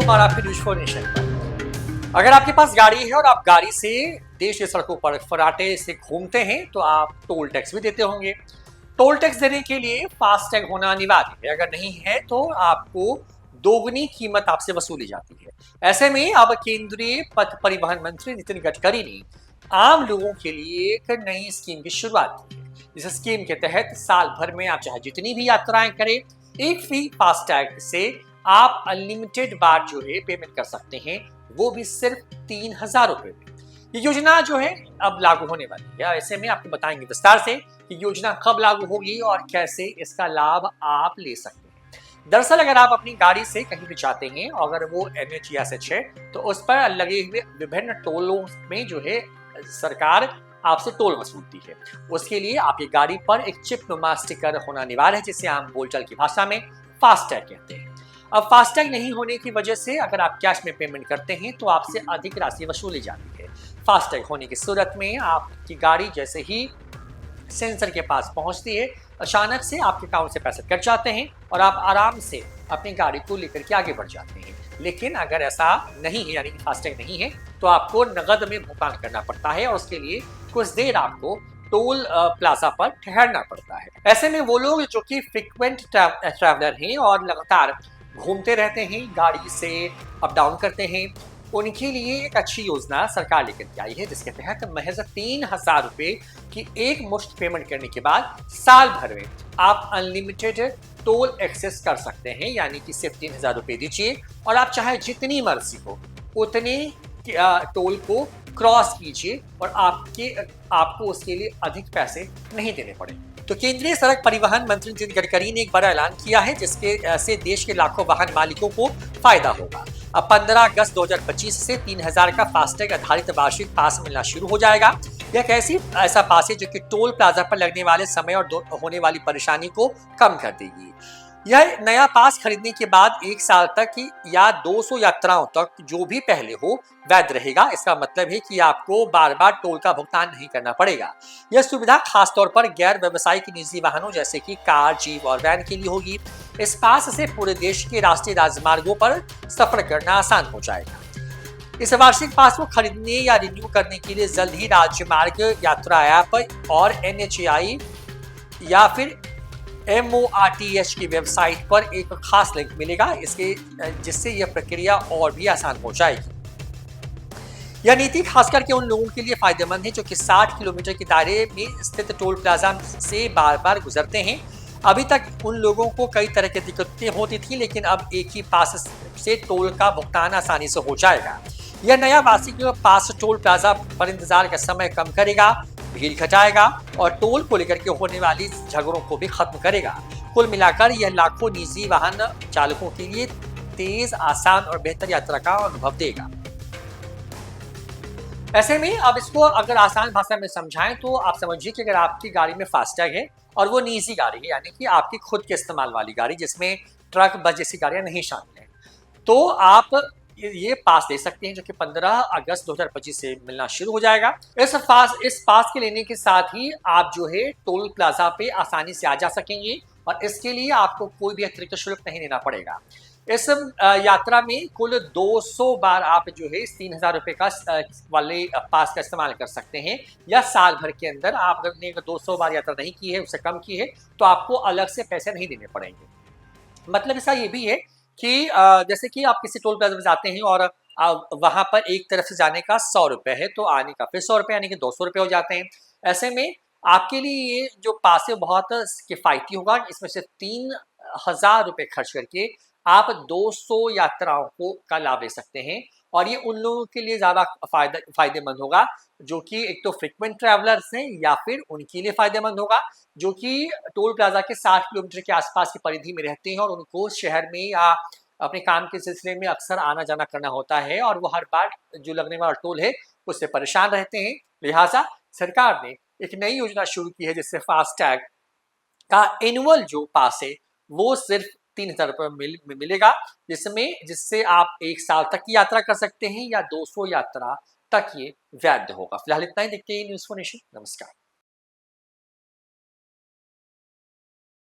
कुमार आपके news for nation पर। अगर आपके पास गाड़ी है और आप गाड़ी से देश की सड़कों पर फराटे से घूमते हैं तो आप टोल टैक्स भी देते होंगे। टोल टैक्स देने के लिए फास्टैग होना अनिवार्य है, अगर नहीं है तो आपको दोगुनी कीमत आपसे वसूली जाती है। ऐसे में अब केंद्रीय पथ परिवहन मंत्री नितिन गडकरी ने आम लोगों के लिए एक नई स्कीम की शुरुआत की है। इस स्कीम के तहत साल भर में आप चाहे जितनी भी यात्राएं करें, एक फी फास्टैग से आप अनलिमिटेड बार जो है पेमेंट कर सकते हैं, वो भी सिर्फ 3,000 रुपए में। ये योजना जो है अब लागू होने वाली है। ऐसे में आपको बताएंगे विस्तार से कि योजना कब लागू होगी और कैसे इसका लाभ आप ले सकते हैं। दरअसल अगर आप अपनी गाड़ी से कहीं भी जाते हैं, अगर वो NH या SH है, तो उस पर लगे हुए विभिन्न टोलों में जो है सरकार आपसे टोल वसूलती है। उसके लिए आपकी गाड़ी पर एक चिप नुमा स्टिकर होना अनिवार्य है, जिसे आम बोलचाल की भाषा में फास्टैग कहते हैं। अब फास्टैग नहीं होने की वजह से अगर आप कैश में पेमेंट करते हैं तो आपसे अधिक राशि वसूली जाती है। फास्टैग होने की सूरत में आपकी गाड़ी जैसे ही सेंसर के पास पहुंचती है, अचानक से आपके अकाउंट से पैसे कट जाते हैं और आप आराम से अपनी गाड़ी को लेकर के आगे बढ़ जाते हैं। लेकिन अगर ऐसा नहीं है, यानी कि फास्टैग नहीं है, तो आपको नगद में भुगतान करना पड़ता है और उसके लिए कुछ देर आपको टोल प्लाजा पर ठहरना पड़ता है। ऐसे में वो लोग जो कि फ्रीक्वेंट ट्रैवलर हैं और लगातार घूमते रहते हैं, गाड़ी से अप डाउन करते हैं, उनके लिए एक अच्छी योजना सरकार लेकर के आई है, जिसके तहत महज 3,000 रुपए की एक मुश्त पेमेंट करने के बाद साल भर में आप अनलिमिटेड टोल एक्सेस कर सकते हैं। यानी कि सिर्फ 3,000 रुपए दीजिए और आप चाहे जितनी मर्जी हो उतने टोल को क्रॉस कीजिए और आपको उसके लिए अधिक पैसे नहीं देने पड़े। तो केंद्रीय सड़क परिवहन मंत्री नितिन गडकरी ने एक बड़ा ऐलान किया है, जिसके से देश के लाखों वाहन मालिकों को फायदा होगा। अब 15 अगस्त 2025 से 3,000 का फास्टैग आधारित वार्षिक पास मिलना शुरू हो जाएगा। यह एक ऐसा पास है जो कि टोल प्लाजा पर लगने वाले समय और होने वाली परेशानी को कम कर देगी। यह नया पास खरीदने के बाद 1 साल तक या 200 यात्राओं तक जो भी पहले हो वैध रहेगा। इसका मतलब है कि आपको बार बार टोल का भुगतान नहीं करना पड़ेगा। यह सुविधा खासतौर पर गैर व्यवसायिक निजी वाहनों जैसे कि कार, जीप और वैन के लिए होगी। इस पास से पूरे देश के राष्ट्रीय राजमार्गों पर सफर करना आसान हो जाएगा। इस वार्षिक पास को खरीदने या रिन्यू करने के लिए जल्द ही राजमार्ग यात्रा ऐप और NHAI या फिर MORTH की वेबसाइट पर एक खास लिंक मिलेगा, जिससे यह प्रक्रिया और भी आसान हो जाएगी। यह नीति खास करके उन लोगों के लिए फायदेमंद है जो कि 60 किलोमीटर के दायरे में स्थित टोल प्लाजा से बार बार गुजरते हैं। अभी तक उन लोगों को कई तरह की दिक्कतें होती थी, लेकिन अब एक ही पास से टोल का भुगतान आसानी से हो जाएगा। यह नया वार्षिक पास टोल प्लाजा पर इंतजार का समय कम करेगा, भीड़ घटाएगा और टोल को लेकर के होने वाली झगड़ों को भी खत्म करेगा। कुल मिलाकर यह लाखों निजी वाहन चालकों के लिए तेज, आसान और बेहतर यात्रा का अनुभव देगा। ऐसे में अब इसको अगर आसान भाषा में समझाएं तो आप समझिए कि अगर आपकी गाड़ी में फास्टैग है और वो निजी गाड़ी है, यानी कि आपकी खुद के इस्तेमाल वाली गाड़ी जिसमें ट्रक, बस जैसी गाड़ियां नहीं शामिल है, तो आप ये पास ले सकते हैं, जो कि 15 अगस्त 2025 से मिलना शुरू हो जाएगा। इस पास के लेने के साथ ही आप जो है टोल प्लाजा पे आसानी से आ जा सकेंगे और इसके लिए आपको कोई भी अतिरिक्त शुल्क नहीं देना पड़ेगा। इस यात्रा में कुल 200 बार आप जो है इस 3,000 रुपए का वाले पास का इस्तेमाल कर सकते हैं, या साल भर के अंदर आप अगर 200 बार यात्रा नहीं की है, उससे कम की है, तो आपको अलग से पैसे नहीं देने पड़ेंगे। मतलब इसका ये भी है कि जैसे कि आप किसी टोल प्लाजा में जाते हैं और वहां पर एक तरफ से जाने का 100 रुपए है, तो आने का फिर 100 रुपए, यानी कि 200 रुपए हो जाते हैं। ऐसे में आपके लिए ये जो पास है बहुत किफायती होगा। इसमें से 3,000 रुपए खर्च करके आप 200 यात्राओं का लाभ ले सकते हैं और ये उन लोगों के लिए ज्यादा फायदेमंद होगा जो कि एक तो फ्रीक्वेंट ट्रैवलर्स हैं, या फिर उनके लिए फायदेमंद होगा जो कि टोल प्लाजा के 60 किलोमीटर के आसपास की परिधि में रहते हैं और उनको शहर में या अपने काम के सिलसिले में अक्सर आना जाना करना होता है और वो हर बार जो लगने वाला टोल है उससे परेशान रहते हैं। लिहाजा सरकार ने एक नई योजना शुरू की है, जिससे फास्टैग का एनुअल जो पास है वो सिर्फ 3,000 रुपये में मिलेगा, जिससे आप 1 साल तक की यात्रा कर सकते हैं या 200 यात्रा तक ये वैध होगा। फिलहाल इतना ही, देखते हैं न्यूज़ फॉर नेशन। नमस्कार।